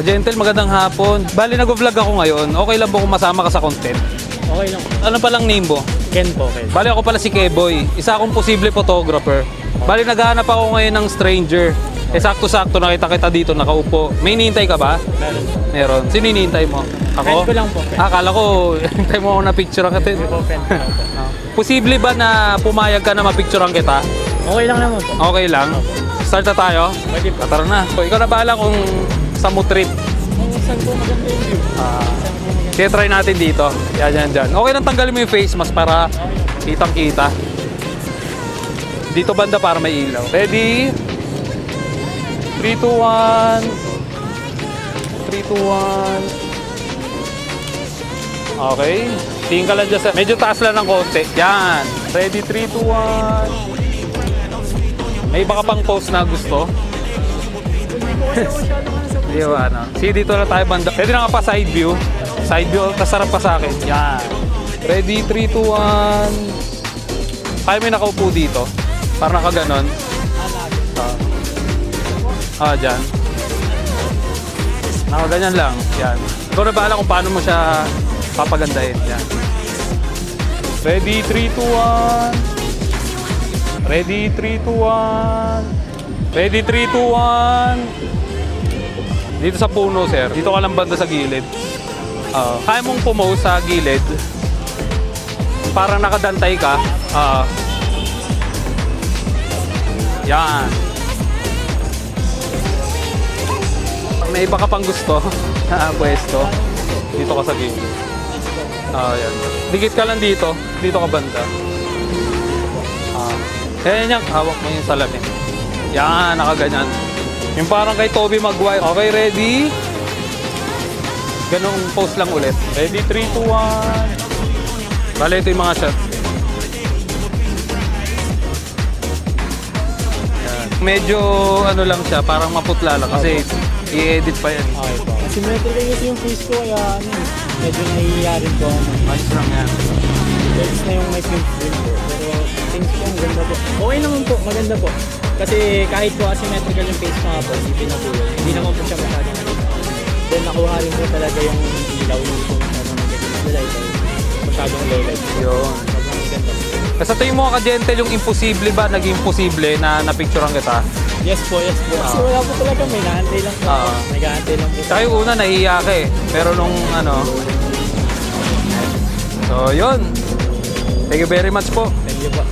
Gentle, magandang hapon. Bali, nag-vlog ako ngayon. Okay lang ba kung masama ka sa content? Okay lang. Ano palang name mo? Ken po, Ken. Bali, ako pala si Keboy. Isa akong posible photographer. Bali, naghahanap ako ngayon ng stranger. Eh, sakto-sakto nakita kita dito, nakaupo. May hinihintay ka ba? Meron po. Meron. Sino hinihintay mo? Ako? Friend ko lang po, Ken. Akala ko, hintay mo ako na picturean kita. Hindi po, friend ko lang po. Posible ba na pumayag ka na mapicturean kita? Okay lang naman po. Okay lang. Start na tayo? Pwede po. Tara na. So, ikaw na bahala kung sa mo trip. Kung saan po maganda yung view? Kaya try natin dito. Yan. Okay lang tanggalin mo yung face mask para kitang-kita. Dito banda para may ilaw. Ready? 3, 2, 1. 3, 2, 1. Okay. Tingin ka lang dyan sa... Medyo taas lang ng konti. Yan. Ready? 3, 2, 1. May iba ka pang pose na gusto? Di ba, ano? Sige, dito na tayo banda. Pwede na ka pa side view. Side view, kasarap pa sa akin. Yan. Ready? 3, 2, 1. Kaya may nakaupo dito. Para nakaganon. Dyan. Nakaganyan lang. Yan. Ikaw na bahala kung paano mo siya papagandahin. Yan. Ready? 3, 2, 1. Ready? 3, 2, 1. Ready? 3, 2, 1. Dito sa puno, sir. Dito ka lang banda sa gilid. Kaya mong pumose sa gilid. Parang nakadantay ka. Yan. May iba ka pang gusto na pwesto. Dito ka sa gilid. Yan. Dikit ka lang dito. Dito ka banda. Kaya niya, hawak mo yung salamin. Yan, nakaganyan. Yung parang kay Tobey Maguire. Okay, ready? Ganong pose lang ulit. Ready, 3, 2, 1. Bale, ito yung mga shot. Yan. Medyo ano lang siya, parang maputla lang kasi i-edit pa yan. Okay po. Symmetrical kasi yung face ko, kaya medyo nahihiya rin po. Ayos lang yan. Lens na yung may pink screen po. Pero things po, ang ganda po. Okay naman po, maganda po. Kasi kahit po asymmetrical yung face mga po, isipin na po yun. Hindi naman po siya masyadong then nakuha rin po talaga yung ilaw, hindi po masyadong negative light. Masyadong low light. Yun. Sobrang ganda po. Sa tingin mo ka, Gentle, yung imposible ba? Naging imposible na napicturean kita? Yes po, yes po. Kasi wala po talaga, may nahantay lang po. Nag-aantay lang po. Tsaka yung una, nahihiya ka eh. Pero nung ano... So, yun. Thank you very much po. Thank you po.